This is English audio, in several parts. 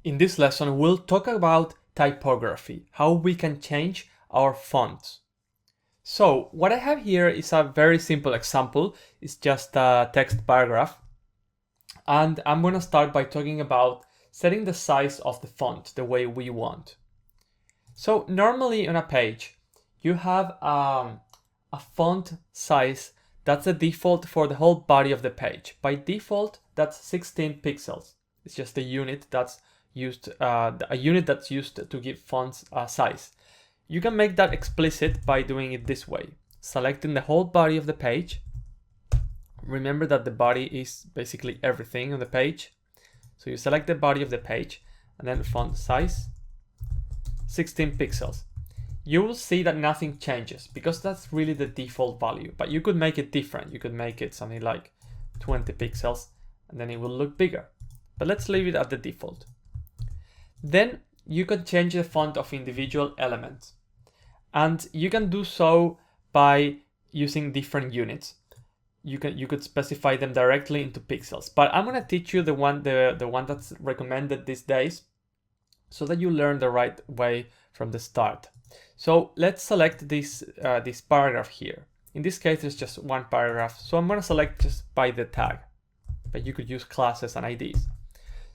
In this lesson, we'll talk about typography, how we can change our fonts. So what I have here is a very simple example. It's just a text paragraph. And I'm going to start by talking about setting the size of the font the way we want. So normally on a page, you have a font size that's the default for the whole body of the page. By default, that's 16 pixels. It's just a unit that's used, to give fonts a size. You can make that explicit by doing it this way. Selecting the whole body of the page. Remember that the body is basically everything on the page. So you select the body of the page and then font size, 16 pixels. You will see that nothing changes because that's really the default value, but you could make it different. You could make it something like 20 pixels and then it will look bigger. But let's leave it at the default. Then you can change the font of individual elements. And you can do so by using different units. You could specify them directly into pixels. But I'm going to teach you the one that's recommended these days so that you learn the right way from the start. So let's select this paragraph here. In this case, there's just one paragraph. So I'm going to select just by the tag, but you could use classes and IDs.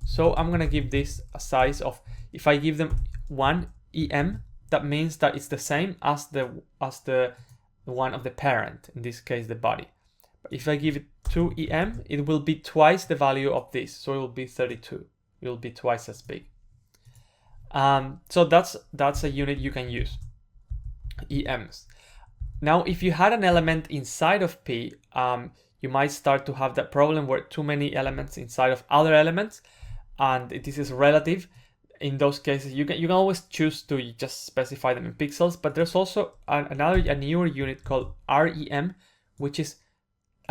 So I'm going to give this a size of, if I give them 1 EM, that means that it's the same as the one of the parent, in this case, the body. But if I give it 2 EM, it will be twice the value of this. So it will be 32. It will be twice as big. So that's a unit you can use, EMs. Now, if you had an element inside of P, you might start to have that problem where too many elements inside of other elements, and this is relative. In those cases, you can always choose to just specify them in pixels, but there's also a newer unit called REM, which is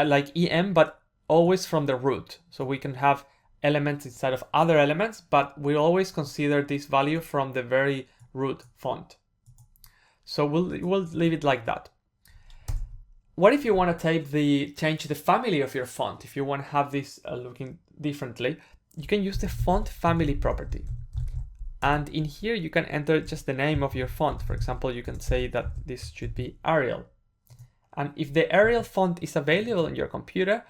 like EM, but always from the root. So we can have elements inside of other elements, but we always consider this value from the very root font. So we'll leave it like that. What if you want to change the family of your font? If you want to have this looking differently, you can use the font family property. And in here, you can enter just the name of your font. For example, you can say that this should be Arial. And if the Arial font is available on your computer,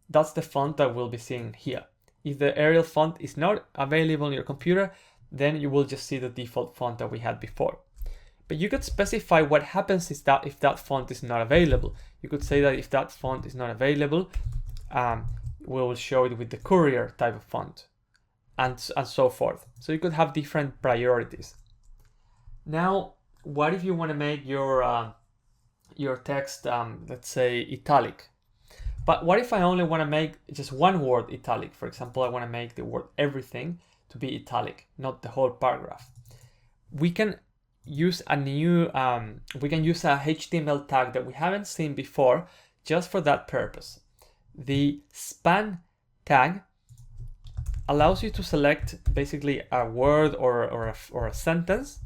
that's the font that we'll be seeing here. If the Arial font is not available on your computer, then you will just see the default font that we had before. But you could specify what happens if that font is not available. You could say that if that font is not available, we will show it with the Courier type of font, and so forth. So you could have different priorities. Now, what if you want to make your text, let's say, italic? But what if I only want to make just one word italic? For example, I want to make the word everything to be italic, not the whole paragraph. We can use a HTML tag that we haven't seen before just for that purpose. The span tag allows you to select basically a word or a sentence,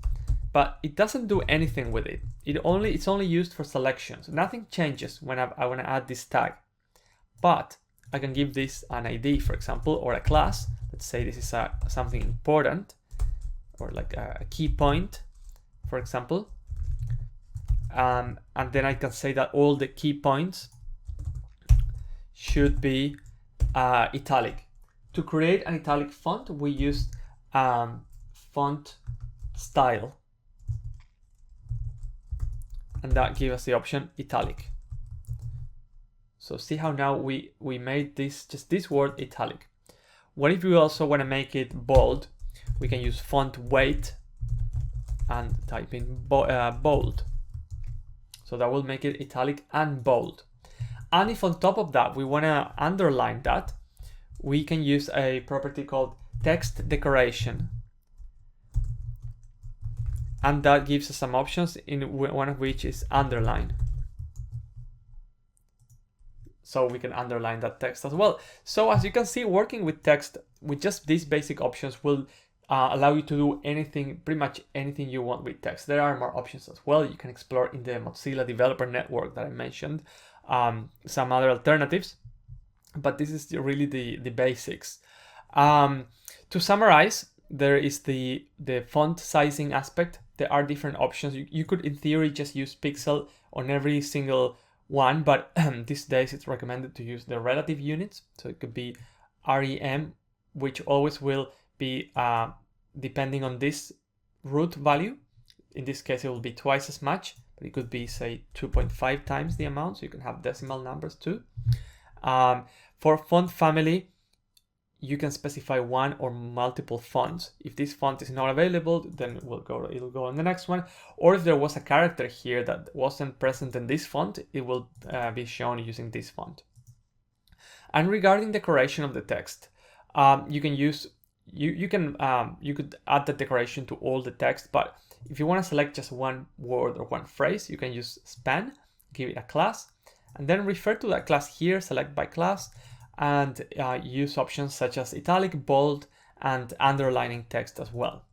but it doesn't do anything with it. It's only used for selections. Nothing changes when I want to add this tag. But I can give this an ID, for example, or a class. Let's say this is something important, or like a key point, for example. And then I can say that all the key points should be italic. To create an italic font, we use font style. And that gives us the option italic. So see how now we made this word italic. What if we also want to make it bold? We can use font weight and type in bold. So that will make it italic and bold. And if on top of that we want to underline that, we can use a property called text decoration. And that gives us some options, in one of which is underline. So we can underline that text as well. So as you can see, working with text with just these basic options will allow you to do anything, pretty much anything you want with text. There are more options as well. You can explore in the Mozilla Developer Network that I mentioned, some other alternatives, but this is really the basics. To summarize, there is the font sizing aspect. There are different options. You could, in theory, just use pixel on every single one, but these days it's recommended to use the relative units. So it could be REM, which always will be depending on this root value. In this case, it will be twice as much, but it could be, say, 2.5 times the amount, so you can have decimal numbers too. For font family, you can specify one or multiple fonts. If this font is not available, then it'll go on the next one. Or if there was a character here that wasn't present in this font, it will be shown using this font. And regarding decoration of the text, you can use you could add the decoration to all the text, but if you want to select just one word or one phrase, you can use span, give it a class, and then refer to that class here, select by class, and use options such as italic, bold, and underlining text as well.